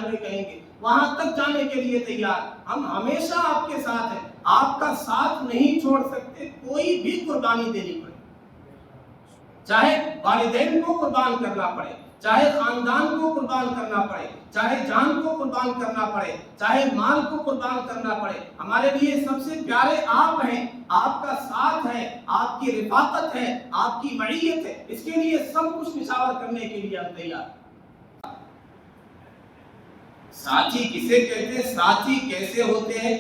میں کہیں گے، وہاں تک جانے کے لیے تیار، ہم ہمیشہ آپ کے ساتھ ہیں، آپ کا ساتھ نہیں چھوڑ سکتے، کوئی بھی قربانی دینی پڑے، چاہے والدین کو قربان کرنا پڑے، چاہے خاندان کو قربان کرنا پڑے، چاہے جان کو قربان کرنا پڑے، چاہے مال کو قربان کرنا پڑے، ہمارے لیے سب سے پیارے آپ ہیں، آپ کا ساتھ ہے، آپ کی رفاقت ہے، آپ کی معیت ہے، اس کے لیے سب کچھ نچھاور کرنے کے لیے ہم تیار۔ ساتھی کسے کہتے ہیں، ساتھی کیسے ہوتے ہیں؟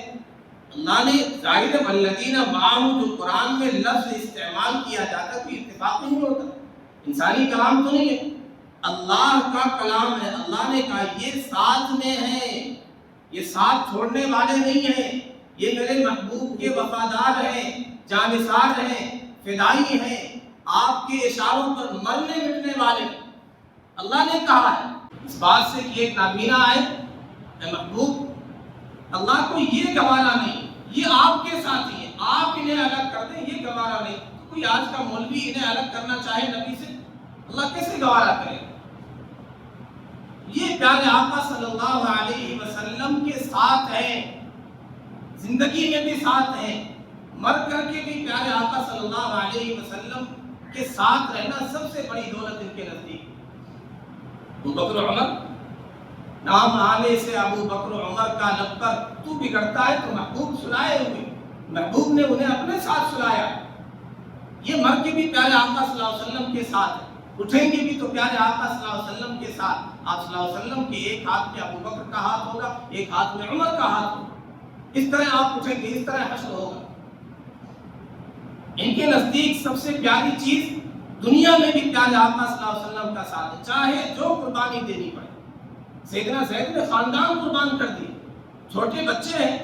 اللہ نے ظاہر والذین معہ جو قرآن میں لفظ استعمال کیا جاتا ہے کوئی اتفاق نہیں ہوتا، انسانی کلام تو نہیں ہے، اللہ کا کلام ہے، اللہ نے کہا یہ ساتھ میں ہیں، یہ ساتھ چھوڑنے والے نہیں ہیں، یہ میرے محبوب کے وفادار ہیں، جانثار ہیں، فدائی ہیں، آپ کے اشاروں پر مرنے مٹنے والے ہیں، اللہ نے کہا ہے۔ اس بات سے کہ ایک نابینا آئے، اے محبوب اللہ کو یہ گوارا نہیں، یہ آپ کے ساتھی ہیں، آپ انہیں الگ کر دیں، یہ گوارا نہیں، تو کوئی آج کا مولوی انہیں الگ کرنا چاہے نبی سے، اللہ کیسے گوارا کرے؟ یہ پیارے آقا صلی اللہ علیہ وسلم کے ساتھ ہیں، زندگی میں بھی ساتھ ہیں، مر کر کے بھی پیارے آقا صلی اللہ علیہ وسلم کے ساتھ رہنا سب سے بڑی دولت ان کے نزدیک۔ ابو بکر عمر، نام آنے سے ابو بکر عمر کا لب پر تو بگڑتا ہے تو محبوب سلائے ہوئے، محبوب نے انہیں اپنے ساتھ سلایا، یہ مر کے بھی پیارے آقا صلی اللہ علیہ وسلم کے ساتھ ہے، اٹھیں گے بھی تو پیارے آقا صلی اللہ علیہ وسلم کے ساتھ، آپ صلی اللہ علیہ وسلم کے ایک ہاتھ میں ابو بکر کا ہاتھ ہوگا، ایک ہاتھ میں عمر کا ہاتھ ہوگا، اس طرح آپ اٹھیں گے، اس طرح حشر ہوگا۔ ان کے نزدیک سب سے پیاری چیز دنیا میں بھی پیارے آقا صلی اللہ علیہ وسلم کا ساتھ ہے، چاہے جو قربانی دینی پڑے۔ سیدنا زید نے خاندان قربان کر دی، چھوٹے بچے ہیں،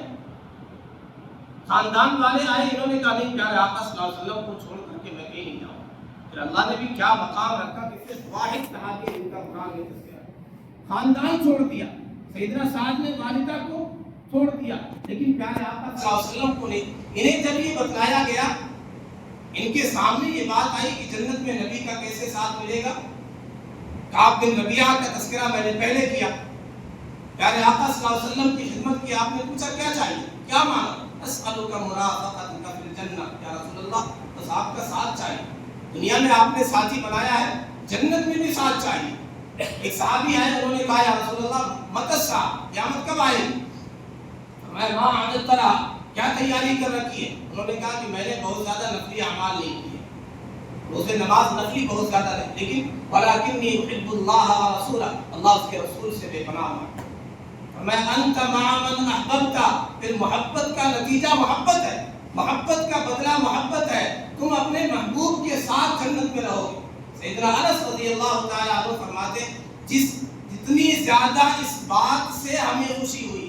خاندان والے آئے، انہوں نے کہا نہیں پیارے آقا صلی اللہ علیہ وسلم کو چھوڑ کر کے میں کہیں نہیں جاؤں، پھر اللہ نے بھی کیا مقام رکھا کہ صرف واحد صحابی ان کا قرآن میں دستیاب، خاندان چھوڑ دیا، سیدنا سعد نے والدہ کو چھوڑ دیا، لیکن پیارے آقا صلی اللہ علیہ وسلم کو نہیں۔ انہیں جب یہ بتلایا گیا، ان کے سامنے یہ بات آئی کہ جنت میں نبی کا کیسے ساتھ ملے گا، کعب بن ربیعہ کا تذکرہ میں نے پہلے کیا، پیارے آقا صلی اللہ علیہ وسلم کی خدمت کی، آپ نے پوچھا کیا چاہیے، کیا مانگا، اسألک مرافقتک فی الجنہ، یا رسول اللہ بس آپ کا ساتھ چاہیے، دنیا میں آپ نے ساتھی بنایا ہے، جنت میں بھی ساتھ چاہیے۔ ایک صحابی آئے، انہوں نے کہا یا رسول اللہ متی الساعہ، قیامت کب آئے گی؟ فرمایا ما اعددت لها، کیا تیاری کر رکھی ہے؟ انہوں نے کہا کہ میں نے بہت زیادہ نفلی اعمال نہیں کیے، روزے نماز نفلی بہت زیادہ نہیں، لیکن ولکنی احب اللہ ورسولہ، اللہ اس کے رسول سے بے پناہ ہوں۔ فرمایا انت مع من احببت، پھر محبت کا نتیجہ محبت ہے، محبت کا بدلہ محبت ہے، تم اپنے محبوب کے ساتھ جنت میں رہو گے۔ سیدنا انس رضی اللہ تعالیٰ عنہ فرماتے جتنی زیادہ اس بات سے ہمیں خوشی ہوئی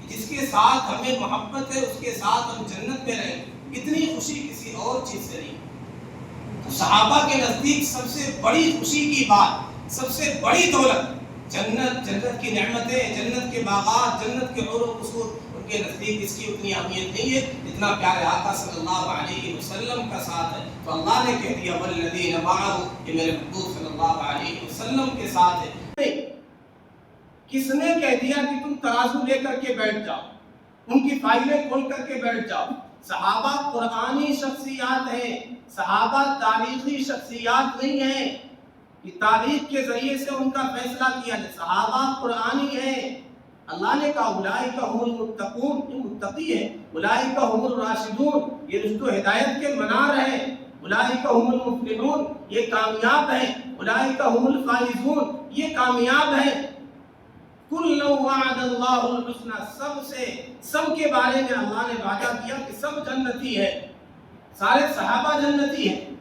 جس کے ساتھ ہمیں محبت ہے اس کے ساتھ ہم جنت میں رہیں، اتنی خوشی کسی اور چیز سے نہیں۔ تو صحابہ کے نزدیک سب سے بڑی خوشی کی بات، سب سے بڑی دولت جنت، جنت کی نعمتیں، جنت کے باغات، جنت کے حور و قصور، ان کے نزدیک اس کی اتنی اہمیت نہیں ہے جتنا پیارے آقا صلی اللہ علیہ وسلم کا ساتھ ہے۔ تو اللہ نے کہہ دیا والذین معہ، یہ میرے محبوب صلی اللہ علیہ وسلم کے ساتھ ہے۔ کس نے کہہ دیا کہ تم ترازو لے کر کے بیٹھ جاؤ، ان کی فائلیں کھول کر کے بیٹھ جاؤ؟ صحابہ قرآنی شخصیات ہیں، صحابہ تاریخی شخصیات نہیں ہیں کہ تاریخ کے ذریعے سے ان کا فیصلہ کیا جائے، صحابہ قرآنی ہیں۔ اللہ نے کہا اولئک هم المتقون، یہ متقی ہیں، اولئک هم الراشدون، یہ رشد و ہدایت کے منار ہیں، اولئک هم المفلحون، یہ کامیاب ہیں، اولئک هم الفائزون، یہ کامیاب ہیں۔ کل وعد اللہ الحسنى، سب کے بارے میں اللہ نے وعدہ کیا کہ سب جنتی ہے، سارے صحابہ جنتی ہیں۔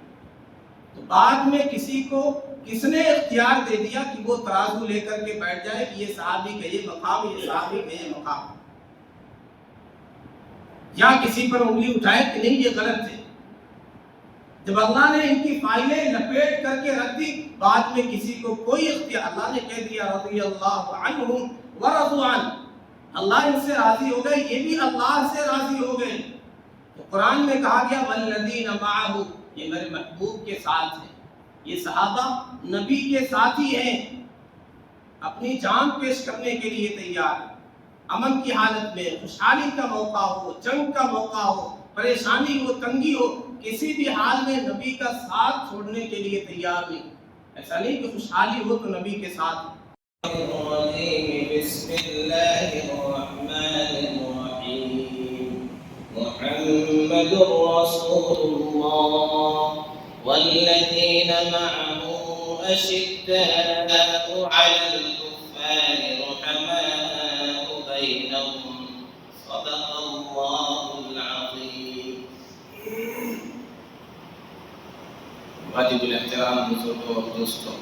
تو بعد میں کسی کو کس نے اختیار دے دیا کہ وہ ترازو لے کر کے بیٹھ جائے کہ یہ صحابی کا یہ مقام، یہ صحابی کا یہ مقام، یا کسی پر انگلی اٹھائے کہ نہیں یہ غلط ہے؟ جب اللہ نے ان کی فائلیں لپیٹ کر کے رکھ دی، بعد میں کسی کو کوئی اختیار، اللہ نے کہہ دیا رضی اللہ عنہم ورضوا عنہ، اللہ ان سے راضی ہو گئے، یہ بھی اللہ سے راضی ہو گئے۔ تو قرآن میں کہا گیا والذین معہ، یہ میرے محبوب کے ساتھ ہیں، یہ صحابہ نبی کے ساتھی ہیں۔ اپنی جان پیش کرنے کے لیے تیار ہے۔ امن کی حالت میں، خوشحالی کا موقع ہو، جنگ کا موقع ہو، پریشانی ہو، تنگی ہو، کسی بھی حال میں نبی کا ساتھ چھوڑنے کے لیے تیار نہیں۔ ایسا نہیں کہ خوشحالی ہو تو نبی کے ساتھ۔ بسم اللہ الرحمن الرحیم محمد رسول اللہ والذین معه اشداء علی الکفار رحماء بینہم صدق اللہ العظیم۔ واجب الاحترام بزرگوں اور دوستوں،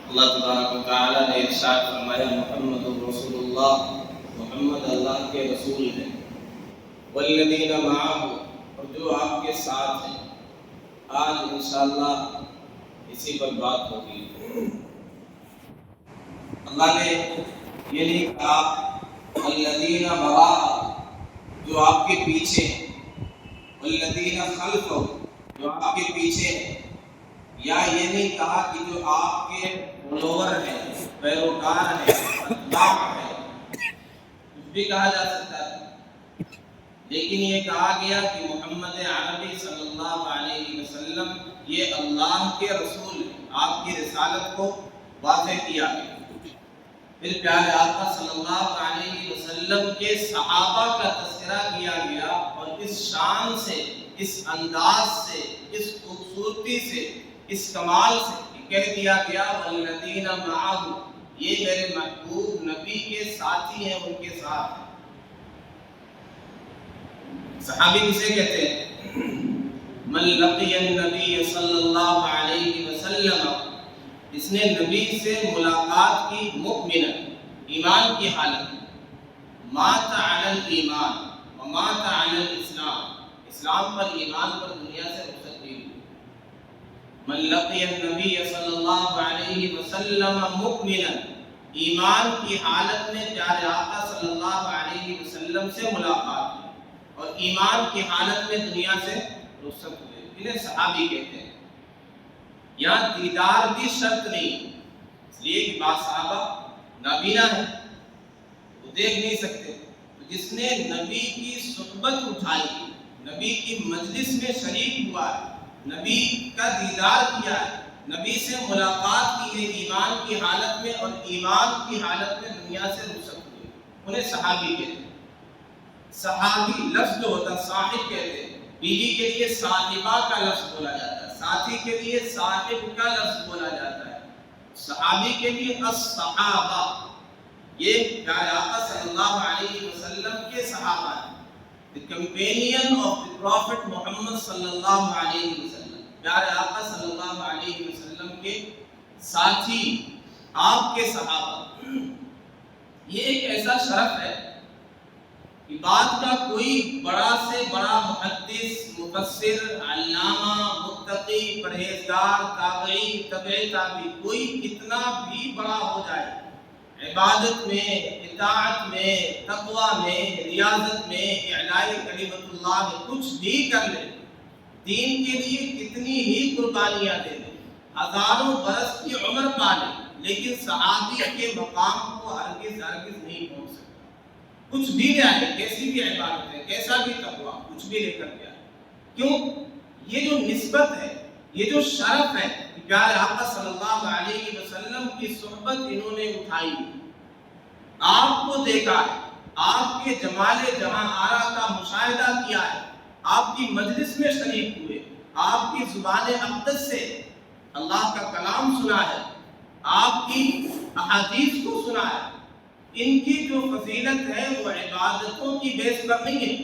اللہ تبارک و تعالیٰ نے ارشاد فرمایا محمد رسول اللہ، محمد اللہ کے رسول ہیں، والذین معه، اور جو آپ کے ساتھ ہیں۔ آج انشاءاللہ اسی پر بات ہوگی۔ اللہ نے یہ نہیں کہا والذین معه، جو آپ کے پیچھے ہیں، والذین خلفہ، جو آپ کے پیچھے ہیں، یا یہ نہیں کہا کہ جو آپ کے فالوور ہیں، پیروکار ہیں، اتباع ہیں، کچھ بھی کہا جا سکتا ہے، لیکن یہ کہا گیا کہ محمد عربی صلی اللہ علیہ وسلم یہ اللہ کے رسول ہیں، آپ کی رسالت کو واضح کیا گیا۔ پھر پیارے آقا صلی اللہ علیہ وسلم کے صحابہ کا تذکرہ کیا گیا، اور اس شان سے، اس انداز سے، اس خوبصورتی سے، اس کمال سے کہہ دیا گیا والذین معه، یہ میرے محبوب نبی کے ساتھی ہیں، ان کے ساتھ ہیں۔ صحابی کسے کہتے ہیں؟ من لقی النبی صلی اللہ علیہ وسلم، اس نے نبی سے ملاقات کی مؤمنا، ایمان کی حالت میں، مات علی الایمان ومات علی الاسلام، اسلام پر، ایمان پر دنیا سے رخصت ہوئی۔ من لقی النبی صلی اللہ علیہ وسلم مؤمنا، ایمان کی حالت میں پیارے آقا صلی اللہ علیہ وسلم سے ملاقات ہوئی، اور ایمان کی حالت میں دنیا سے رخصت ہوئے، انہیں صحابی کہتے ہیں۔ یہاں دیدار بھی شرط نہیں، اس لیے کہ بعض صحابہ نابینا ہیں، وہ دیکھ نہیں سکتے، تو جس نے نبی کی صحبت اٹھائی، نبی کی مجلس میں شریک ہوا ہے، نبی کا دیدار کیا ہے، نبی سے ملاقات کی ہے ایمان کی حالت میں، اور ایمان کی حالت میں دنیا سے رخصت ہوئی، انہیں صحابی کہتے ہیں۔ صحابی لفظ جو ہوتا ہے صاحب کہتے ہیں، بیوی کے لیے صاحبہ کا لفظ بولا جاتا ہے، ساتھی کے لیے صاحب کا لفظ بولا جاتا ہے، صحابی کے لیے الصحابہ، یہ پیارے آقا صلی اللہ علیہ وسلم کے صحابہ ہیں، the companion of the Prophet محمد صلی اللہ علیہ وسلم، پیارے آقا صلی اللہ علیہ وسلم کے ساتھی، آپ کے صحابہ۔ یہ ایک ایسا شرف ہے کہ بات کا کوئی بڑا سے بڑا محدث، مفسر، علامہ، متقی، پرہیزگار، تابعی، تبع تابعی، کوئی کتنا بھی بڑا ہو جائے، عبادت میں، اطاعت میں، تقوی میں، ریاضت میں، اعلاء کلمت اللہ میں کچھ بھی کر لے، دین کے لیے کتنی ہی قربانیاں دے لے، ہزاروں برس کی عمر پا لے، لیکن صحابی کے مقام کو ہرگز نہیں پہنچ سکتا۔ کچھ بھی لے آئے، کیسی بھی عبادت ہے، کیسا بھی تقوی، کچھ بھی لے کر کے آئے۔ کیوں؟ یہ جو نسبت ہے، یہ جو شرف ہے، پیارے آقا صلی اللہ علیہ وسلم کی صحبت انہوں نے اٹھائی، آپ کو دیکھا ہے، آپ کے جمال جہاں آرا کا مشاہدہ کیا ہے، آپ کی مجلس میں شریک ہوئے، آپ کی زبان اقدس سے اللہ کا کلام سنا ہے، آپ کی احادیث کو سنا ہے۔ ان کی جو فضیلت ہے وہ عبادتوں کی بیس پر نہیں ہے،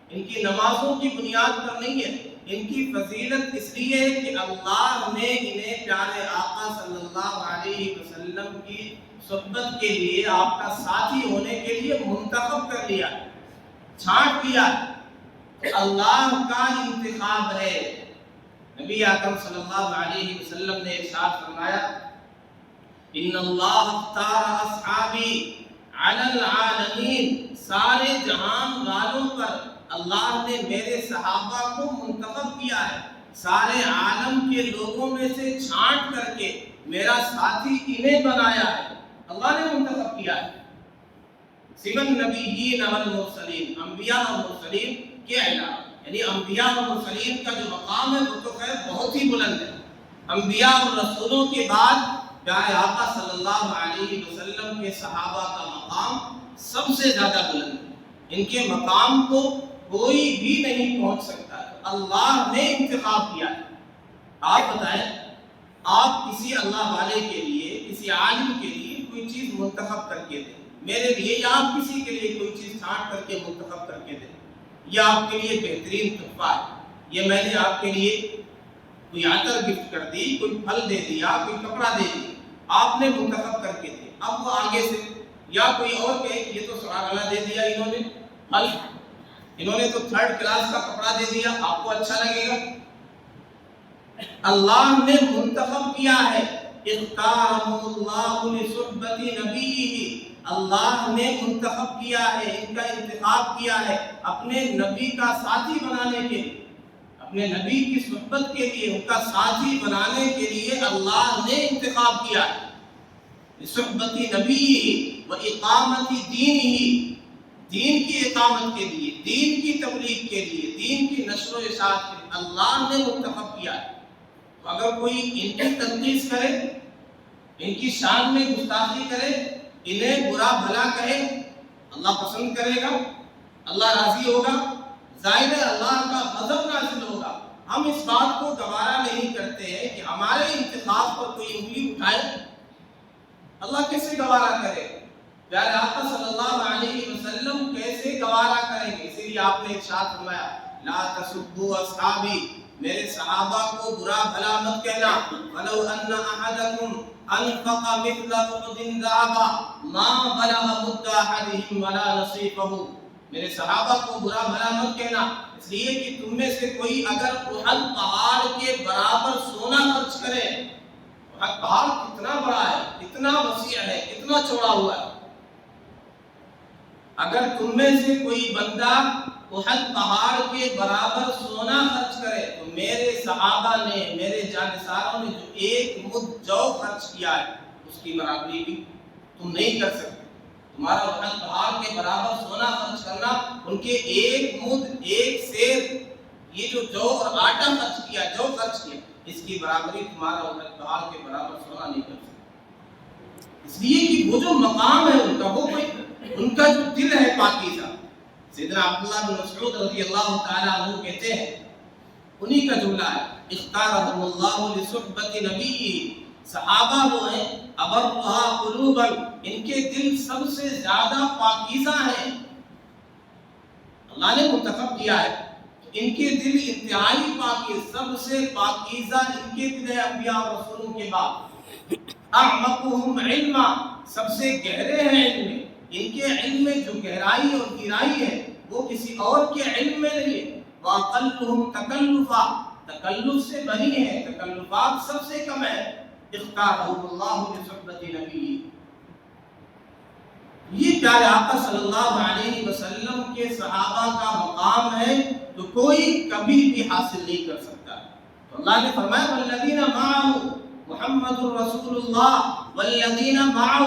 ان کی نمازوں کی بنیاد پر نہیں ہے، ان کی فضیلت اس لیے ہے کہ اللہ نے انہیں پیارے آقا صلی اللہ علیہ وسلم کی صحبت کے لیے، آپ کا ساتھی ہونے کے لیے منتخب کر لیا، چھانٹ لیا۔ اللہ کا انتخاب ہے۔ نبی اکرم صلی اللہ علیہ وسلم نے ارشاد فرمایا ان اللہ اختار اصحابی علی العالمین، سارے جہان والوں پر اللہ نے میرے صحابہ کو منتخب کیا ہے، سارے عالم کے لوگوں میں سے چھانٹ کر کے میرا ساتھی انہیں بنایا ہے، اللہ نے منتخب کیا ہے۔ سِوَى النَّبِيِّينَ وَالْمُرْسَلِينَ، انبیاء اور مرسلین کے علاوہ، یعنی انبیاء اور مرسلین کا جو مقام ہے وہ تو خیر بہت ہی بلند ہے۔ انبیاء اور رسولوں کے بعد پیارے آقا صلی اللہ علیہ وسلم کے صحابہ کا مقام سب سے زیادہ بلند ہے۔ ان کے مقام کو کوئی بھی نہیں پہنچ سکتا، اللہ نے انتخاب کیا ہے۔ آپ بتائیں، آپ کسی اللہ والے کے لیے، کسی عالم کے لیے کوئی چیز منتخب کر کے دیں، میرے لیے یا آپ کسی کے لیے کوئی چیز چھانٹ کر کے منتخب کر کے دیں، یہ آپ کے لیے بہترین تحفہ ہے، یہ میں نے آپ کے لیے کوئی عطر گفٹ کر دی، کوئی پھل دے دیا، کوئی کپڑا دے دیا، آپ نے منتخب کر کے دیا۔ اب وہ آگے سے یا کوئی اور کہے یہ تو سڑا گلا دے دیا انہوں نے، پھل انہوں نے تو 3rd کلاس کا کپڑا دے دیا، آپ کو اچھا لگے گا؟ اللہ نے منتخب کیا ہے، اختارهم اللہ لصحبت نبیہ، اللہ نے منتخب کیا ہے، ان کا انتخاب کیا ہے اپنے نبی کا ساتھی بنانے کے لیے، اپنے نبی کی صحبت کے لیے، ان کا ساتھی بنانے کے لیے اللہ نے انتخاب کیا ہے۔ لصحبت نبیہ و اقامت دینہ، دین کی اقامت کے لیے، دین کی تبلیغ کے لیے، دین کی نشر و اشاعت کے لیے اللہ نے منتخب کیا ہے۔ تو اگر کوئی ان کی تنقید کرے، ان کی شان میں گستاخی کرے، انہیں برا بھلا کہے، اللہ پسند کرے گا؟ اللہ راضی ہوگا؟ ظاہر ہے اللہ کا غضب نازل ہوگا۔ ہم اس بات کو گوارا نہیں کرتے ہیں کہ ہمارے انتخاب پر کوئی انگلی اٹھائے، اللہ کیسے گوارا کرے؟ پیارے آقا صلی اللہ علیہ وسلم کیسے گوارا کریں گے؟ اسی لیے آپ نے ارشاد فرمایا لا تسبوا اصحابی، میرے صحابہ کو برا بھلا مت کہنا، ولو ان احدکم انفق مثل احد ذهبا ما بلغ مد احدهم ولا نصيفه، میرے صحابہ کو برا بھلا مت کہنا، اس لیے کہ تم میں سے کوئی اگر احد پہاڑ کے برابر سونا خرچ کرے، احد پہاڑ کتنا بڑا ہے، کتنا وسیع ہے، کتنا چوڑا ہوا ہے، اگر تم میں سے کوئی بندہ احد پہاڑ کے برابر سونا خرچ کرے تو میرے صحابہ نے، میرے جانثاروں نے جو 1 مد جو خرچ کیا ہے اس کی برابری بھی تم نہیں کر سکتے۔ تمہارا احد پہاڑ کے برابر سونا خرچ کرنا، ان کے 1 مد 1 سیر یہ جو اور آٹا خرچ کیا، جو خرچ کیا، اس کی برابری تمہارا احد پہاڑ کے برابر سونا نہیں کر سکتا۔ اس لیے کہ وہ جو مقام ہے ان کا، وہ کوئی ان کا جو دل ہے پاکیزہ۔ سیدنا عبداللہ بن مسعود رضی اللہ تعالیٰ عنہ کہتے ہیں، انہی کا جملہ ہے اختارهم اللہ لصحبت نبیہ، صحابہ وہ ہیں ابرھا قلوبا، ان کے دل سب سے زیادہ پاکیزہ ہیں، اللہ نے منتخب کیا ہے، ان کے دل انتہائی پاکیزہ، سب سے پاکیزہ ان کے دل ہے انبیاء اور رسولوں کے بعد۔ اعمقهم علما، سب سے گہرے ہیں علم میں، ان کے علم میں جو گہرائی اور گہرائی ہے وہ کسی اور کے علم میں نہیں ہے۔ وَأَقَلُّهُمْ تَكَلُّفًا، تکلف سے بری ہیں، تکلفات سب سے کم ہے۔ اختارهم اللہ لصحبت نبیہ، یہ پیارے آقا صلی اللہ علیہ وسلم کے صحابہ کا مقام ہے تو کوئی کبھی بھی حاصل نہیں کر سکتا۔ تو اللہ نے فرمایا والذین معہ، محمد الرسول اللہ والذین معہ،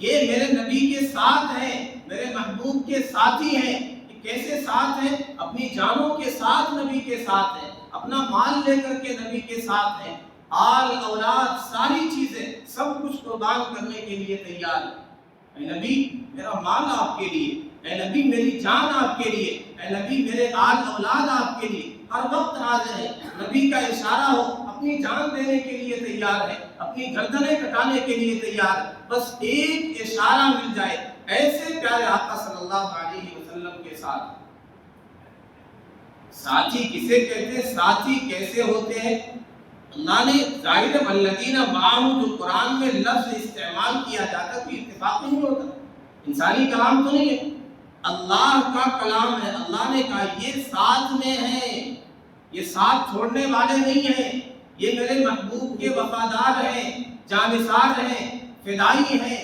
یہ میرے نبی کے ساتھ ہیں، میرے محبوب کے ساتھی ہیں۔ کیسے ساتھ ہیں؟ اپنی جانوں کے ساتھ نبی کے ساتھ ہیں، اپنا مال لے کر کے نبی کے ساتھ ہیں، آل اولاد ساری چیزیں سب کچھ قربان کرنے کے لیے تیار ہیں۔ اے نبی میرا مال آپ کے لیے، اے نبی میری جان آپ کے لیے، اے نبی میرے آل اولاد آپ کے لیے، ہر وقت حاضر ہے۔ نبی کا اشارہ ہو اپنی جان دینے کے لیے تیار ہے، اپنی گردنیں کٹانے کے لیے تیار ہے، بس ایک اشارہ مل جائے۔ ایسے پیارے آقا صلی اللہ علیہ وسلم کے ساتھ ساتھی کسے کہتے ہیں، ساتھی کیسے ہوتے ہیں؟ اللہ نے ظاہر والذین معہ جو قرآن میں لفظ استعمال کیا جاتا ہے کوئی اتفاق نہیں ہوتا، انسانی کلام تو نہیں ہے، اللہ کا کلام ہے۔ اللہ نے کہا یہ ساتھ میں ہیں، یہ ساتھ چھوڑنے والے نہیں ہیں، یہ میرے محبوب کے وفادار ہیں، جانثار ہیں، فدائی ہیں،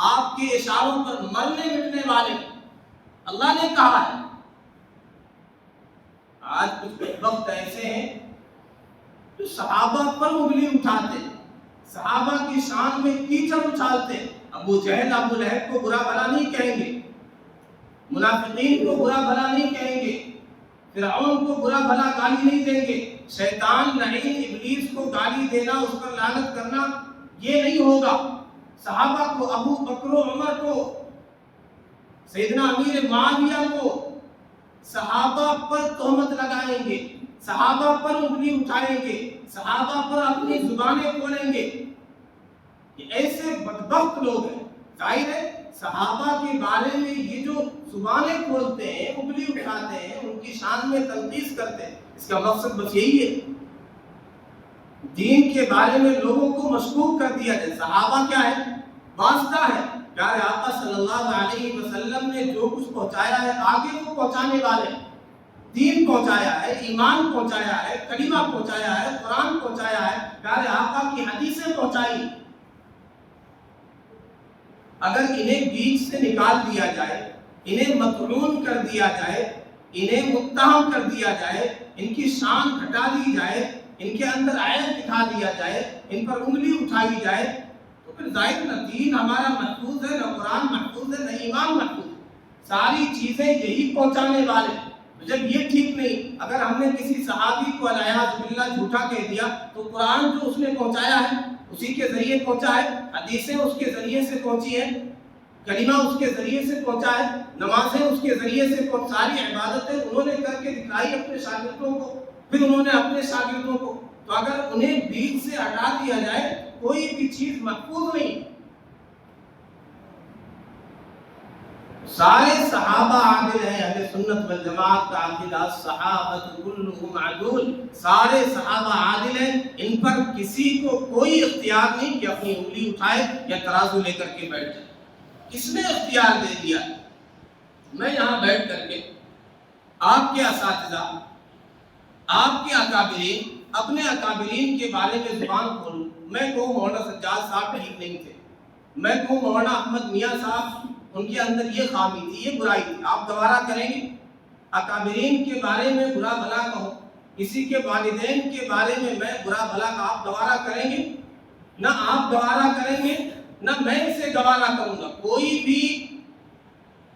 آپ کے اشاروں پر مرنے مٹنے والے، اللہ نے کہا ہے۔ آج کچھ وقت ایسے ہیں جو صحابہ پر انگلی اٹھاتے ہیں، صحابہ کی شان میں کیچڑ اچھالتے ہیں۔ ابو جہل ابو لہب کو برا بھلا نہیں کہیں گے، منافقین کو برا بھلا نہیں کہیں گے، فرعون کو برا بھلا گالی نہیں دیں گے، شیطان لعین ابلیس کو گالی دینا، اس پر لعنت کرنا، یہ نہیں ہوگا۔ صحابہ کو، ابو بکر و عمر کو، سیدنا امیر معاویہ کو صحابہ پر تہمت لگائیں گے، صحابہ پر انگلی اٹھائیں گے، صحابہ پر اپنی زبانیں کھولیں گے، یہ ایسے بدبخت لوگ ہیں۔ ظاہر ہے صحابہ کے بارے میں یہ جو زبانیں کھولتے ہیں، انگلی اٹھاتے ہیں، ان کی شان میں تنقیص کرتے ہیں، اس کا مقصد بس یہی ہے، دین کے بارے میں لوگوں کو مشکوک کر دیا جائے۔ صحابہ کیا ہے؟ واسطہ ہے۔ پیارے آقا صلی اللہ علیہ وسلم نے جو کچھ پہنچایا ہے آگے وہ پہنچانے والے ہیں، دین پہنچایا ہے، ایمان پہنچایا ہے، کلمہ پہنچایا ہے، قرآن پہنچایا ہے، پیارے آقا کی حدیثیں پہنچائی۔ اگر انہیں بیچ سے نکال دیا جائے، انہیں مطعون کر دیا جائے، انہیں متہم کر دیا جائے، ان کی شان گھٹا دی جائے، ان کے اندر عیب دکھا دیا جائے، ان پر انگلی اٹھائی جائے، تو پھر ظاہر نہ دین ہمارا محفوظ ہے، نہ قرآن محفوظ ہے، نہ ایمان محفوظ ہے۔ ساری چیزیں یہی پہنچانے والے۔ جب یہ ٹھیک نہیں، اگر ہم نے کسی صحابی کو علیہ باللہ جھوٹا کہہ دیا تو قرآن جو اس نے پہنچایا ہے اسی کے ذریعے پہنچا ہے، حدیثیں اس کے ذریعے سے پہنچی ہیں، کلمہ اس کے ذریعے سے پہنچا ہے، نمازیں اس کے ذریعے سے پہنچ، ساری عبادتیں انہوں نے کر کے دکھائی اپنے شاگردوں کو، پھر انہوں نے اپنے شاگردوں کو۔ تو اگر انہیں بیچ سے ہٹا دیا جائے، کوئی بھی چیز محفوظ نہیں۔ سارے صحابہ عادل ہیں، اہل سنت والجماعت کا عقیدہ الصحابۃ کلھم عدول، سارے صحابہ عادل ہیں، ان پر کسی کو کوئی اختیار نہیں کہ اپنی انگلی اٹھائے یا ترازو لے کر کے بیٹھ جائے۔ کس نے اختیار دے دیا؟ میں یہاں بیٹھ کر کے آپ کے اساتذہ، آپ کے اکابرین، اپنے اکابرین کے بارے میں زبان کھولوں، میں کہوں مولانا سجاد صاحب ٹھیک نہیں تھے، میں کہوں مولانا احمد میاں صاحب ان کے اندر یہ خامی تھی، یہ برائی تھی، آپ گوارا کریں گے؟ اکابرین کے بارے میں برا بھلا کہو، کسی کے والدین کے بارے میں برا بھلا کہا، آپ گوارا کریں گے؟ نہ آپ گوارا کریں گے، نہ میں اسے گوارا کروں گا۔ کوئی بھی،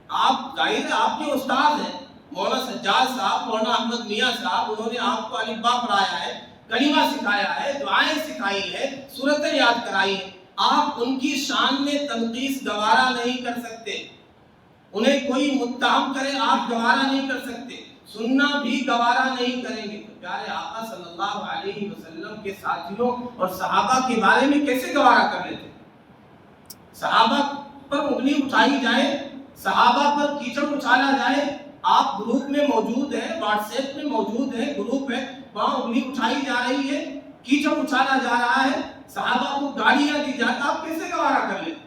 آپ ظاہر آپ کے استاد ہیں، مولانا سجاد صاحب، مولانا احمد میاں صاحب، انہوں نے آپ کو الف با پڑھایا ہے، کلمہ سکھایا ہے، دعائیں سکھائی ہے، سورتیں یاد کرائی ہیں، آپ ان کی شان میں تنقیص گوارا نہیں کر سکتے۔ انہیں کوئی متہم کرے آپ گوارا نہیں کر سکتے، سننا بھی گوارا نہیں کریں گے۔ تو پیارے آقا صلی اللہ علیہ وسلم کے ساتھیوں اور صحابہ کے بارے میں کیسے گوارا کر لیتے؟ صحابہ پر انگلی اٹھائی جائے، صحابہ پر کیچڑ اچھالا جائے، آپ گروپ میں موجود ہیں، واٹس ایپ میں موجود ہیں، گروپ ہے، وہاں انگلی اٹھائی جا رہی ہے، کیچڑ اچھالا جا رہا ہے، صحابہ کو گالیاں دی جاتی، آپ کیسے گوارا کر لیتے؟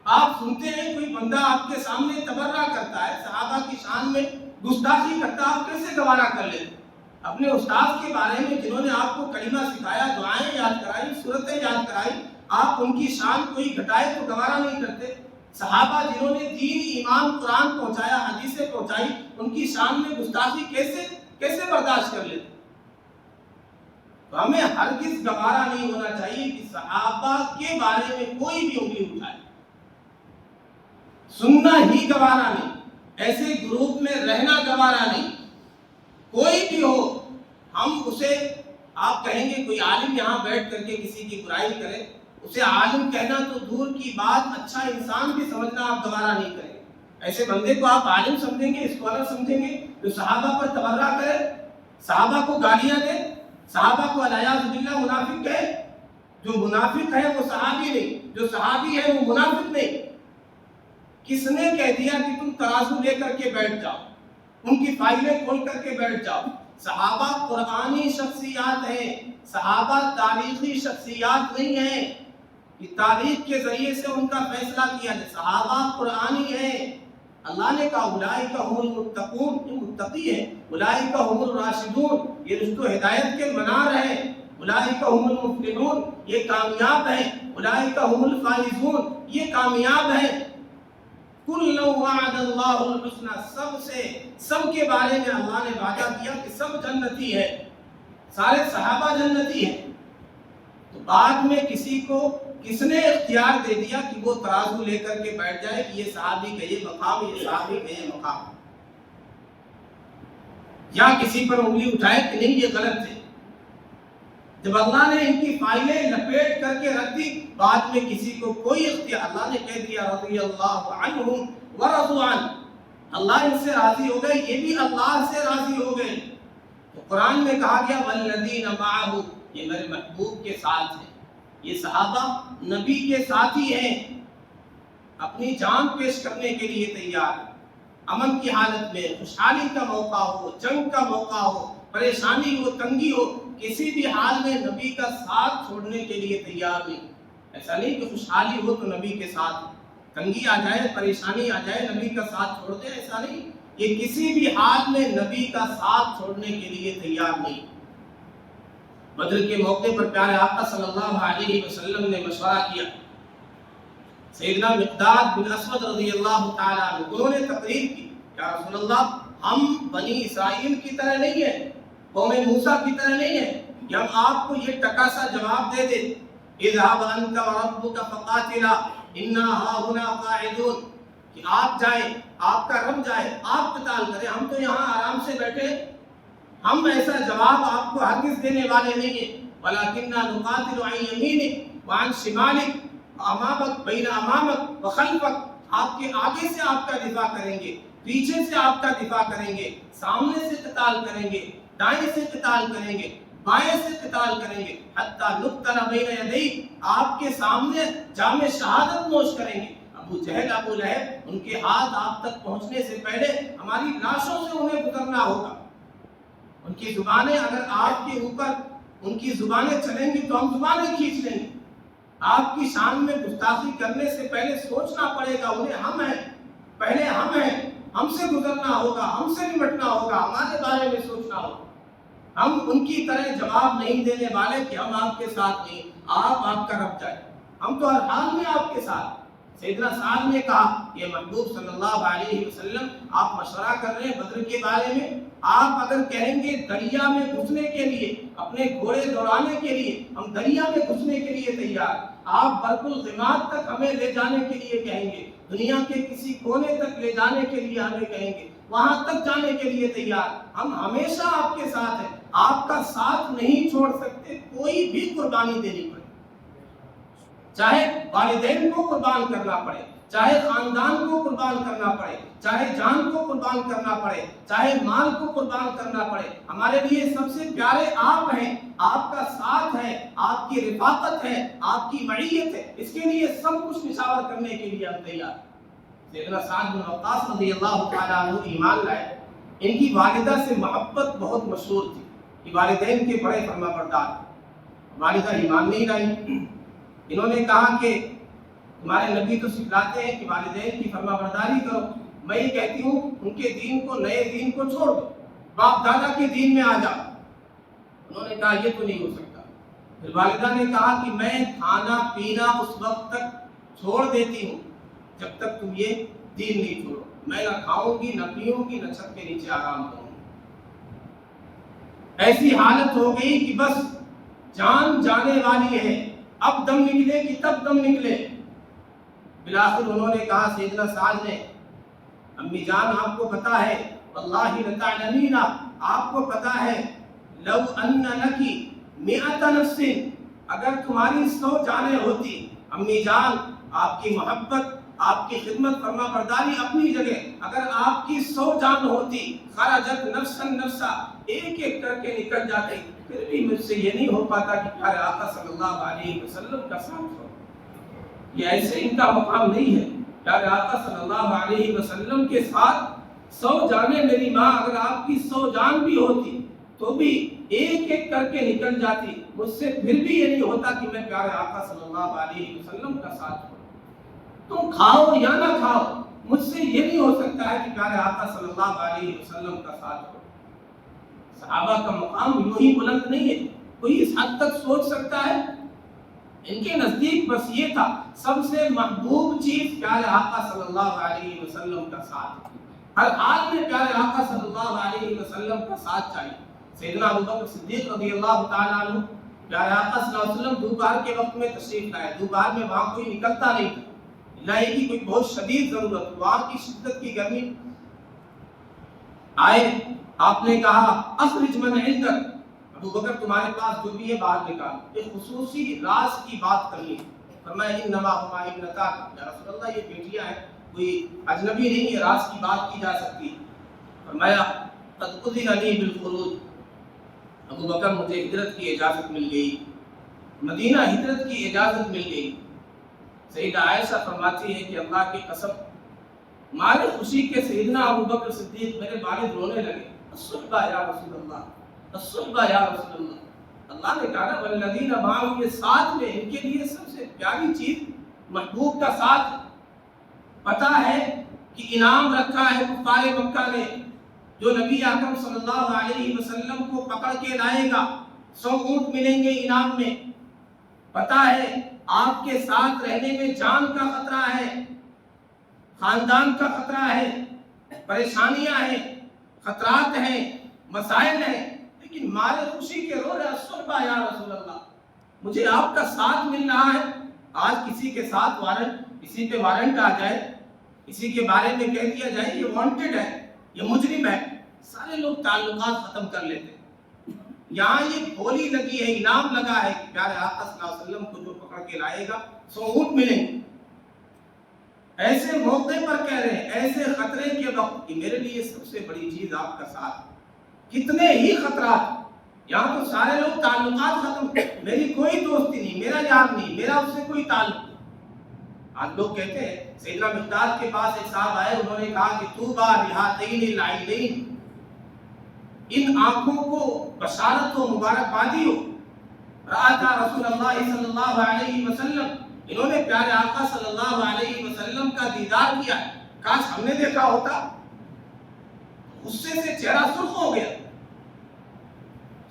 آپ سنتے ہیں کوئی بندہ آپ کے سامنے تبرہ کرتا ہے، صحابہ کی شان میں گستاخی کرتا ہے، آپ کیسے گوارا کر لیتے؟ اپنے استاد کے بارے میں جنہوں نے آپ کو کلمہ سکھایا، دعائیں یاد کرائی، سورتیں یاد کرائی، آپ ان کی شان کوئی گھٹائے تو گوارا نہیں کرتے۔ صحابہ جنہوں نے دین، ایمان، قرآن پہنچایا، حدیثیں پہنچائی، ان کی شان میں گستاخی کیسے برداشت کر لیتے؟ تو ہمیں ہرگز گوارا نہیں ہونا چاہیے کہ صحابہ کے بارے میں کوئی بھی انگلی اٹھائے، سننا ہی گوارا نہیں، ایسے گروپ میں رہنا گوارا نہیں، کوئی بھی ہو ہم اسے، آپ کہیں گے کوئی عالم یہاں بیٹھ کر کے کسی کی برائی کرے، اسے عالم کہنا تو دور کی بات، اچھا انسان بھی سمجھنا آپ گوارا نہیں کریں۔ ایسے بندے کو آپ عالم سمجھیں گے، اسکالر سمجھیں گے، جو صحابہ پر تبرہ کرے، صحابہ کو گالیاں دے، صحابہ کو علیہ باللہ منافق کہے؟ جو منافق ہے وہ صحابی نہیں، جو صحابی ہے وہ منافق نہیں۔ کس نے کہہ دیا کہ تم ترازو لے کر کے بیٹھ جاؤ، ان کی فائلیں کھول کر کے بیٹھ جاؤ؟ صحابہ قرآنی شخصیات ہیں، صحابہ تاریخی شخصیات نہیں ہیں کہ تاریخ کے ذریعے سے ان کا فیصلہ کیا جائے۔ صحابہ قرآنی ہیں۔ اللہ نے کہا اولئک هم المتقون، یہ متقی ہیں، اولئک هم الراشدون، یہ رشد و ہدایت کے منار ہیں، اولئک هم المفلحون، یہ کامیاب ہیں، اولئک هم الفائزون، یہ کامیاب ہیں۔ کل وعد اللہ الحسنى، سب کے بارے میں اللہ نے وعدہ کیا کہ سب جنتی ہے، سارے صحابہ جنتی ہیں۔ تو بعد میں کسی کو کس نے اختیار دے دیا کہ وہ ترازو لے کر کے بیٹھ جائے کہ یہ صحابی کا یہ مقام، یہ صحابی کا یہ مقام، یا کسی پر انگلی اٹھائے کہ نہیں یہ غلط ہے؟ جب اللہ نے ان کی فائلیں لپیٹ کر کے رکھ دی، بعد میں کسی کو کوئی اختیار، اللہ نے کہہ دیا رضی اللہ عنہم ورضوا عنہ، اللہ ان سے راضی ہو گئے، یہ بھی اللہ سے راضی ہو گئے۔ تو قرآن میں کہا گیا والذین معہ، یہ میرے محبوب کے ساتھ ہیں، یہ صحابہ نبی کے ساتھی ہیں، اپنی جان پیش کرنے کے لیے تیار ہیں، امن کی حالت میں، خوشحالی کا موقع ہو، جنگ کا موقع ہو، پریشانی ہو، تنگی ہو، کسی بھی حال میں نبی کا ساتھ چھوڑنے کے لیے تیار نہیں۔ ایسا نہیں کہ خوشحالی ہو تو نبی کے ساتھ، تنگی آ جائے، پریشانی آ جائے، نبی کا ساتھ چھوڑ دے، ایسا نہیں۔ یہ کسی بھی حال میں نبی کا ساتھ چھوڑنے کے لیے تیار نہیں۔ بدر کے موقع پر پیارے آقا صلی اللہ علیہ وسلم نے مشورہ کیا، سیدنا مقداد بن اسود رضی اللہ تعالیٰ عنہ، انہوں نے تقریر کی، یا رسول اللہ ہم بنی اسرائیل کی طرح نہیں ہیں، قوم موسیٰ کی طرح نہیں ہیں کہ ہم آپ کو یہ ٹکا سا جواب دے دیں اذهب انت وربك فقاتلا انا هاهنا قاعدون، کہ آپ جائیں، آپ کا رب جائے، آپ قتال کریں، ہم تو یہاں آرام سے بیٹھے۔ ہم ایسا جواب آپ کو ہرگز دینے والے نہیں ہیں، ولکننا نقاتل عن یمینک وعن شمالک امامک بین امامک وخلفک، آپ کے آگے سے آپ کا دفاع کریں گے، پیچھے سے آپ کا دفاع کریں گے، سامنے سے قتال کریں گے، دائیں سے قتال کریں گے، بائیں سے قتال کریں گے، حتی نقتل بین یدیک، آپ کے سامنے جام شہادت نوش کریں گے۔ ابو جہل، ابو لہب، ان کے ہاتھ آپ تک پہنچنے سے پہلے ہماری لاشوں سے انہیں گزرنا ہوگا۔ ان کی زبانیں اگر آپ کے اوپر ان کی زبانیں چلیں گی تو ہم زبانیں کھینچ لیں گے۔ آپ کی شان میں گستاخی کرنے سے پہلے سوچنا پڑے گا، انہیں ہم ہیں، پہلے ہم ہیں، ہم سے گزرنا ہوگا، ہم سے نمٹنا ہوگا، ہمارے بارے میں سوچنا ہوگا۔ ہم ان کی طرح جواب نہیں دینے والے کہ ہم آپ کے ساتھ نہیں، آپ کا رب جائے، ہم تو ہر حال میں آپ کے ساتھ۔ سیدنا سعد نے کہا کہ محبوب صلی اللہ علیہ وسلم آپ مشورہ کر رہے ہیں بدر کے بارے میں، آپ اگر کہیں گے دریا میں گھسنے کے لیے، اپنے گھوڑے دوڑانے کے لیے، ہم دریا میں گھسنے کے لیے تیار۔ آپ برق الغماد تک ہمیں لے جانے کے لیے کہیں گے، دنیا کے کسی کونے تک لے جانے کے لیے ہمیں کہیں گے، وہاں تک جانے کے لیے تیار، ہم ہمیشہ آپ کے ساتھ ہیں، آپ کا ساتھ نہیں چھوڑ سکتے، کوئی بھی قربانی دینی پڑے، چاہے والدین کو قربان کرنا پڑے، چاہے خاندان کو قربان کرنا پڑے، چاہے جان کو قربان کرنا پڑے، چاہے مال کو قربان کرنا پڑے، ہمارے لیے سب سے پیارے آپ ہیں، آپ کا ساتھ ہے، آپ کی رفاقت ہے، آپ کی معیت ہے، اس کے لیے سب کچھ نشاور کرنے کے لیے ہم تیار۔ سیدنا سعد بن وقاص رضی اللہ تعالیٰ عنہ ایمان لائے، ان کی والدہ سے محبت بہت مشہور تھی کہ والدین کے بڑے فرما بردار، والدہ ایمان نہیں لائی، انہوں نے کہا کہ تمہارے نبی تو سکھلاتے ہیں کہ والدین کی فرما برداری کرو، میں یہ کہتی ہوں ان کے دین کو، نئے دین کو چھوڑ دو، باپ دادا کے دین میں آ جاؤ۔ انہوں نے کہا یہ تو نہیں ہو سکتا۔ پھر والدہ نے کہا کہ میں کھانا پینا اس وقت تک چھوڑ دیتی ہوں جب تک تم یہ دین نہیں چھوڑو، میں نہ کھاؤں گی، نہ پیوں گی، نہ چھت کے نیچے آرام کروں گی۔ ایسی حالت ہو گئی کہ بس جان جانے والی ہے، اب دم نکلے کہ تب دم نکلے۔ بلاخر انہوں نے کہا، سیدنا سعد نے، امی جان آپ کو پتا ہے، واللہ لتعلمین، آپ کو پتا ہے، لو ان لکی 100 نفس، اگر تمہاری 100 جانیں ہوتی، امی جان آپ کی محبت، آپ کی خدمت، فرما برداری اپنی جگہ، اگر آپ کی 100 جان ہوتی، خرجت نفسا نفسا، ایک ایک کر کے نکل جاتے، پھر بھی مجھ سے یہ نہیں ہو پاتا کہ پیارے آقا صلی اللہ علیہ وسلم کا ساتھ ہو۔ یہ ایسے ان کا مقام نہیں ہے، پیارے آقا صلی اللہ علیہ وسلم کے ساتھ 100 جانیں، میری ماں اگر آپ کی 100 جان بھی ہوتی تو بھی ایک ایک کر کے نکل جاتی، مجھ سے پھر بھی یہ نہیں ہوتا کہ میں پیارے آقا صلی اللہ علیہ وسلم کا ساتھ ہوں۔ تم کھاؤ یا نہ کھاؤ، مجھ سے یہ نہیں ہو سکتا ہے کہ پیارے آقا صلی اللہ علیہ وسلم کا ساتھ ہو۔ صحابہ کا مقام یوں ہی بلند نہیں ہے، کوئی اس حد تک سوچ سکتا ہے؟ ان کے نزدیک بس یہ تھا، سب سے محبوب چیز پیارے آقا صلی اللہ علیہ وسلم کا ساتھ، ہر حال میں پیارے آقا صلی اللہ علیہ وسلم کا ساتھ چاہیے۔ سیدنا ابوبکر صدیق رضی اللہ تعالیٰ عنہ پیارے آقا صلی اللہ علیہ وسلم دوپہر کے وقت میں تشریف لائے. دوپہر میں وہاں کوئی نکلتا نہیں تھا، لائے کی کوئی بہت شدید ضرورت، وہاں کی شدت کی گرمی. آئے، آپ نے کہا اخرج من عندک، ابو بکر تمہارے پاس جو بھی ہے باہر نکال. ایک خصوصی راز کی بات کرنی ہے. فرمایا انما ہما ابنتاک، یا رسول اللہ یہ بیٹیاں ہیں، کوئی اجنبی نہیں ہے، راز کی بات کی جا سکتی ہے. فرمایا قد اذن لی بالخروج، ابو بکر مجھے ہجرت کی اجازت مل گئی، مدینہ ہجرت کی اجازت مل گئی. سیدہ عائشہ فرماتی ہے کہ اللہ کی قسم مارے خوشی کے سیدنا ابو بکر صدیق میرے والد رونے لگے. الصحبہ یا رسول اللہ، الصحبہ یا رسول اللہ. اللہ نے کہا والذین معه، یہ ساتھ میں ان کے لیے سب سے پیاری چیز محبوب کا ساتھ. پتہ ہے کہ انعام رکھا ہے کفار مکہ نے، جو نبی اکرم صلی اللہ علیہ وسلم کو پکڑ کے لائے گا 100 اونٹ ملیں گے انعام میں. پتہ ہے آپ کے ساتھ رہنے میں جان کا خطرہ ہے، خاندان کا خطرہ ہے، پریشانیاں ہیں، خطرات ہیں، مسائل ہیں، لیکن مارے خوشی کے رو رہے الصحبہ یا رسول اللہ، مجھے آپ کا ساتھ مل رہا ہے. آج کسی کے ساتھ وارنٹ، کسی پہ وارنٹ آ جائے، کسی کے بارے میں کہہ دیا جائے یہ وانٹڈ ہے، یہ مجرم ہے، سارے لوگ تعلقات ختم کر لیتے ہیں. یہاں یہ بولی لگی ہے، انعام لگا ہے کہ پیارے آقا صلی اللہ علیہ وسلم کو جو پکڑ کے لائے گا 100 اونٹ ملیں گے. ایسے موقع پر کہہ رہے ہیں، ایسے خطرے کے وقت کہ میرے لیے سب سے بڑی چیز آپ کا ساتھ. کتنے ہی خطرات، یہاں تو سارے لوگ تعلقات ختم، میری کوئی دوستی نہیں، میرا یار نہیں، میرا اس سے کوئی تعلق نہیں. آج لوگ کہتے ہیں، سیدنا مقداد کے پاس ایک صاحب آئے، انہوں نے کہا کہ طوبیٰ لہاتین العینین، ان آنکھوں کو بشارت و مبارکبادی ہو. رأتا رسول اللہ صلی اللہ علیہ وسلم، انہوں نے پیارے آقا صلی اللہ علیہ وسلم کا دیدار کیا. کاش ہم نے دیکھا ہوتا. غصے سے چہرہ سرخ ہو گیا.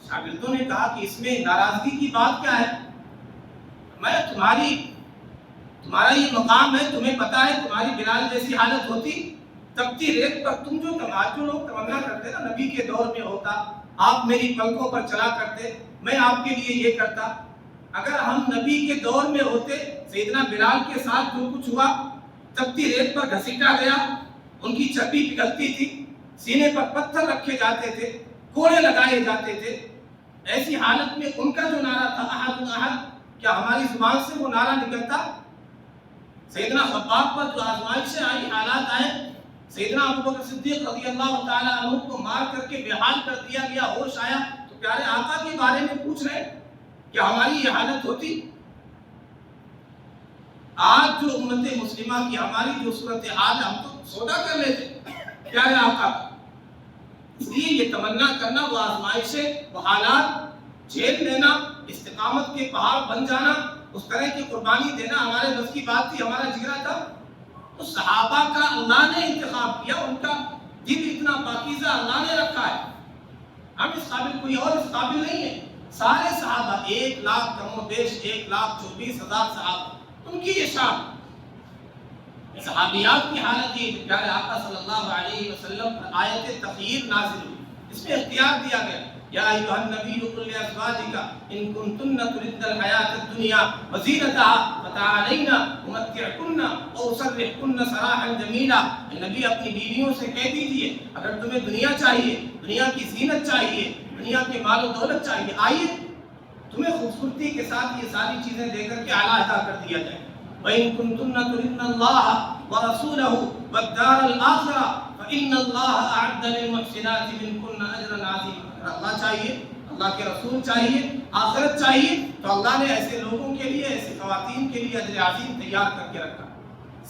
شاگردوں نے کہا کہ اس میں ناراضگی کی بات کیا ہے؟ میں تمہارا یہ مقام ہے، تمہیں پتا ہے تمہاری بلال جیسی حالت ہوتی، تپتی ریت پر تم جو لوگ تمنا کرتے نا نبی کے دور میں ہوتا، آپ میری پلکوں پر چلا کرتے، میں آپ کے لیے یہ کرتا. اگر ہم نبی کے دور میں ہوتے، سیدنا بلال کے ساتھ جو کچھ ہوا، تپتی ریت پر گھسیٹا گیا، ان کی چربی پگھلتی تھی، سینے پر پتھر رکھے جاتے تھے، کوڑے لگائے جاتے تھے، ایسی حالت میں ان کا جو نعرہ تھا احد احد، کیا ہماری زبان سے وہ نعرہ نکلتا؟ سیدنا خباب پر جو آزمائشیں آئی، حالات آئے، سیدنا ابوبکر صدیق رضی اللہ تعالیٰ عنہ کو مار کر کے بے حال کر دیا گیا، ہوش آیا تو پیارے آقا کے بارے میں پوچھ رہے کہ ہماری یہ حالت ہوتی؟ آج جو امت مسلمہ کی ہماری جو صورتحال ہے، ہم تو سودا کر لیتے پیارے آقا. اس لیے یہ تمنا کرنا، وہ آزمائشیں، وہ حالات جھیل لینا، استقامت کے پہاڑ بن جانا، اس طرح کی قربانی دینا ہمارے بس کی بات تھی، ہمارا جگرا تھا. تو صحابہ کا اللہ نے انتخاب کیا، ان کا دل اتنا پاکیزہ اللہ نے رکھا ہے. ہم اس قابل کوئی اور اس قابل نہیں ہے. سارے صحابہ 1 لاکھ کم و بیش 1,24,000 صحابہ، ان کی یہ شان. صحابیات کی حالت یہ، پیارے آقا صلی اللہ علیہ وسلم پر آیت تخییر نازل ہوئی، اس میں اختیار دیا گیا، یا ایھا النبی قل لازواجک ان کنتن تردن الحیاۃ الدنیا وزینتها فتعالین امتعکن واسرحکن سراحا جمیلا. نبی اپنی بیویوں سے کہہ دیجئے اگر تمہیں دنیا چاہیے، دنیا کی زینت چاہیے، دنیا کے مال و دولت چاہیے، آئیے تمہیں خوبصورتی کے ساتھ یہ ساری چیزیں دے کر کے اعلیٰ عطا کر دیا جائے. وَإِن كُنتُنَّ تُرِدْنَ اللَّهَ وَرَسُولَهُ وَالدَّارَ الْآخِرَةَ فَإِنَّ اللَّهَ أَعَدَّ لِلْمُحْسِنَاتِ مِنكُنَّ أَجْرًا عَظِيمًا. اللہ چاہیے، اللہ کے رسول چاہیے، آخرت چاہیے، تو اللہ نے ایسے لوگوں کے لیے، ایسی خواتین کے لیے اجر عظیم تیار کر کے رکھا.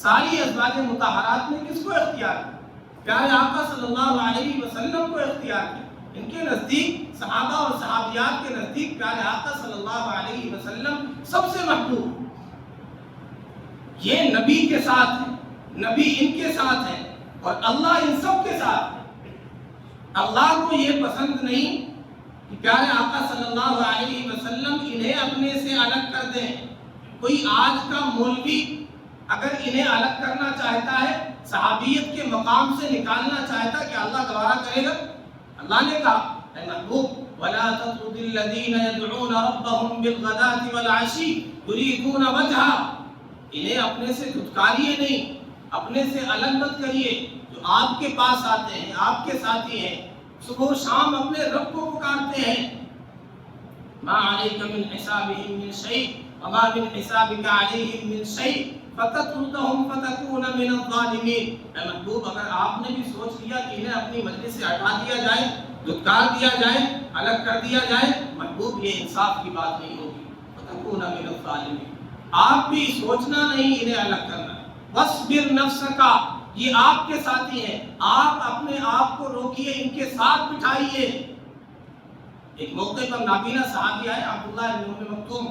ساری ازواج مطہرات نے کس کو اختیار کیا؟ پیارے آقا صلی اللہ علیہ وسلم کو اختیار کیا. ان کے نزدیک، صحابہ اور صحابیات کے نزدیک پیارے آقا صلی اللہ علیہ وسلم سب سے محبوب. یہ نبی کے ساتھ ہے، نبی ان کے ساتھ ہے، اور اللہ ان سب کے ساتھ ہے. اللہ کو یہ پسند نہیں کہ پیارے آقا صلی اللہ علیہ وسلم انہیں اپنے سے الگ کر دیں. کوئی آج کا مولوی اگر انہیں الگ کرنا چاہتا ہے، صحابیت کے مقام سے نکالنا چاہتا، کہ اللہ دوبارہ کرے گا؟ اللہ نے کہا اے محبوب ولا تطرد الذين يدعون ربهم بالغداة والعشي يريدون وجهه، انہیں اپنے سے دھتکاریے نہیں، اپنے سے الگ مت کریے، جو آپ کے پاس آتے ہیں، آپ کے ساتھی ہیں، صبح و شام اپنے رب کو پکارتے ہیں۔ ما علیک من حسابهم من شیء وما من حسابک علیہم من شیء فتطردهم فتکون من الظالمین۔ اے محبوب، اگر آپ نے بھی سوچ لیا کہ انہیں اپنی مجلس سے ہٹا دیا جائے، دھتکار دیا جائے، الگ کر دیا جائے، محبوب یہ انصاف کی بات نہیں ہوگی۔ فتکون من الظالمین، آپ بھی سوچنا نہیں انہیں الگ کرنا۔ وَاصْبِرْ نَفْسَكَ، یہ آپ کے ساتھی ہیں، آپ اپنے آپ کو روکیے، ان کے ساتھ بٹھائیے۔ ایک موقع پر نابینا صحابی آئے عبداللہ بن ام مکتوم،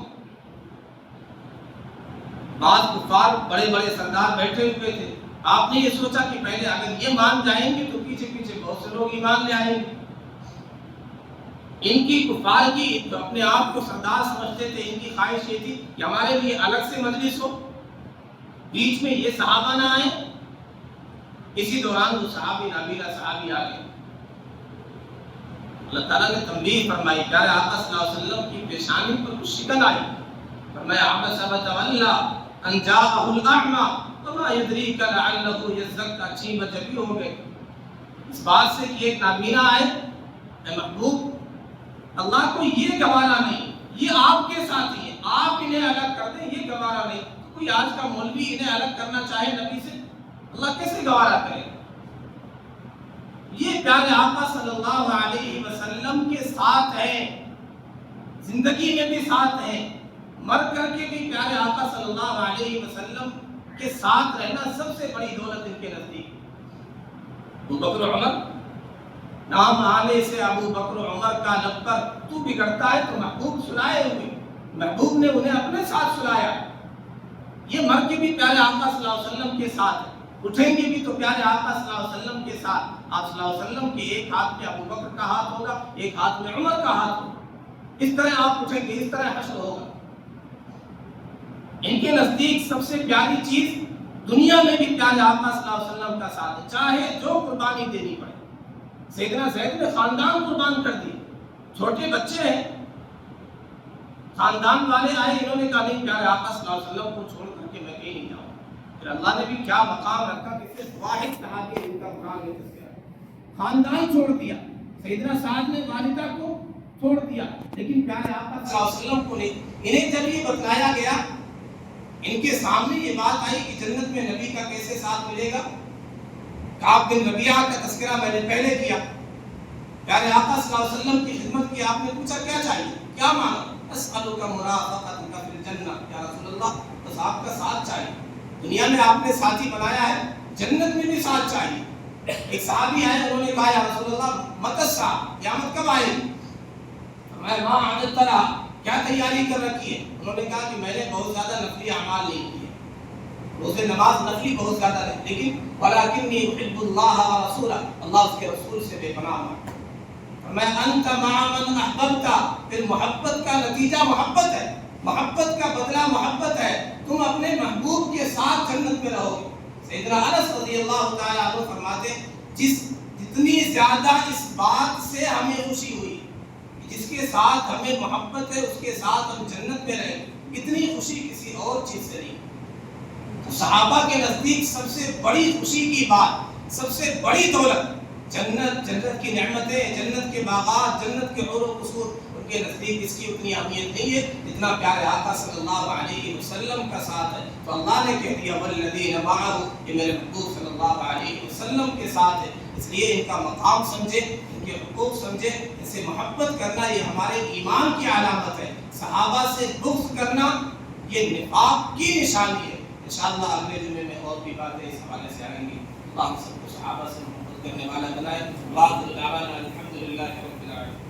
بعض کفار بڑے بڑے سردار بیٹھے ہوئے تھے، آپ نے یہ سوچا کہ پہلے اگر یہ مان جائیں گے تو پیچھے پیچھے بہت سے لوگ ایمان لے آئیں گے۔ ان کی کفار کی جو اپنے آپ کو سردار سمجھتے تھے، ان کی خواہش یہ تھی کہ ہمارے لیے الگ سے مجلس ہو، بیچ میں یہ صحابہ نہ آئے۔ اسی دوران وہ صحابی نابینا صحابی آ گئے، اللہ تعالیٰ نے تنبیہ فرمائی، پیارے آقا صلی اللہ علیہ وسلم کی پیشانی پر کچھ شکن آئی، فرمایا عبس وتولی ان جاءہ الاعمی وما یدریک لعلہ یزکیٰ، چین بچبی ہو گئے اس بات سے کہ ایک نابینا آئے۔ اے محبوب، اللہ کو یہ گوارا نہیں، یہ آپ کے ساتھی ہیں، آپ انہیں الگ کر دیں، یہ گوارا نہیں۔ کوئی آج کا مولوی انہیں الگ کرنا چاہے نبی سے، اللہ کیسے گوارا کرے؟ یہ پیارے آقا صلی اللہ علیہ وسلم کے ساتھ ہیں، زندگی میں بھی ساتھ ہیں، مر کر کے بھی پیارے آقا صلی اللہ علیہ وسلم کے ساتھ رہنا سب سے بڑی دولت ان کے نزدیک۔ ابو بکر و عمر، نام آنے سے ابو بکر و عمر کا لب پر تو بگڑتا ہے تو محبوب سلائے ہوئے، محبوب نے انہیں اپنے ساتھ سلایا۔ یہ مر کے بھی پیارے آقا صلی اللہ علیہ وسلم کے ساتھ ہے، اٹھیں گے بھی تو پیارے آقا صلی اللہ علیہ وسلم کے ساتھ۔ آپ صلی اللہ علیہ وسلم کے ایک ہاتھ میں ابو بکر کا ہاتھ ہوگا، ایک ہاتھ میں عمر کا ہاتھ ہوگا، اس طرح آپ اٹھیں گے، اس طرح حشر ہوگا۔ ان کے نزدیک سب سے پیاری چیز دنیا میں بھی پیارے آقا صلی اللہ علیہ وسلم کا ساتھ ہے، چاہے جو قربانی دینی پڑے۔ سیدنا زید نے خاندان قربان کر دی، چھوٹے بچے ہیں، خاندان والے آئے، انہوں نے کہا نہیں، پیارے آقا صلی اللہ علیہ وسلم کو چھوڑ کر کے میں کہیں نہیں جاؤں۔ پھر اللہ نے بھی کیا مقام رکھا کہ صرف واحد صحابی ان کا مقام ہے، خاندان چھوڑ دیا۔ سیدنا سعد نے والدہ کو چھوڑ دیا، لیکن پیارے آقا صلی اللہ علیہ وسلم کو نہیں۔ انہیں جب یہ بتلایا گیا، ان کے سامنے یہ بات آئی کہ جنت میں نبی کا کیسے ساتھ ملے گا، کعب بن ربیعہ کا تذکرہ میں نے پہلے کیا۔ پیارے آقا صلی اللہ علیہ وسلم کی خدمت کی، آپ نے پوچھا کیا چاہیے، کیا مانگا؟ اسألک مرافقتک فی الجنہ، یا رسول اللہ بس آپ کا ساتھ چاہیے، دنیا میں آپ نے ساتھی بنایا ہے، جنت میں بھی ساتھ چاہیے۔ ایک صحابی آئے، انہوں نے کہا یا رسول اللہ متی الساعہ، قیامت کب آئے گی؟ فرمایا ما اعددت لها، کیا تیاری کر رکھی ہے؟ انہوں نے کہا کہ میں نے بہت زیادہ نفلی اعمال نہیں کیے، روزے نماز نفلی بہت زیادہ نہیں، لیکن ولکنی احب اللہ ورسولہ، اللہ اس کے رسول سے بے پناہ ہوں۔ فرمایا انت مع من احببت، پھر محبت کا نتیجہ محبت ہے، محبت کا بدلہ محبت ہے، تم اپنے محبوب کے ساتھ جنت میں رہو گے۔ سیدنا انس رضی اللہ تعالیٰ عنہ فرماتے جتنی زیادہ اس بات سے ہمیں خوشی ہوئی، جس کے ساتھ ہمیں محبت ہے اس کے ساتھ ہم جنت میں رہیں، اتنی خوشی کسی اور چیز سے نہیں۔ تو صحابہ کے نزدیک سب سے بڑی خوشی کی بات، سب سے بڑی دولت جنت، جنت کی نعمتیں، جنت کے باغات، جنت کے حور و قصور، ان کے نزدیک اس کی اتنی اہمیت نہیں ہے جتنا پیارے آقا صلی اللہ علیہ وسلم کا ساتھ ہے۔ تو اللہ نے کہہ دیا والذین معہ، یہ میرے محبوب صلی اللہ علیہ وسلم کے ساتھ ہے، اس لیے ان کا مقام سمجھے، ان کے حقوق سمجھے، ان سے محبت کرنا یہ ہمارے ایمان کی علامت ہے۔ صحابہ سے بغض کرنا یہ نفاق کی نشانی ہے۔ انشاءاللہ اگلے جمعے میں اور بھی باتیں اس حوالے سے آئیں گی۔ اللہ ہم سب کو صحابہ سے محبت کرنے والا بنائے۔ وآخر دعوانا الحمدللہ رب العالمین۔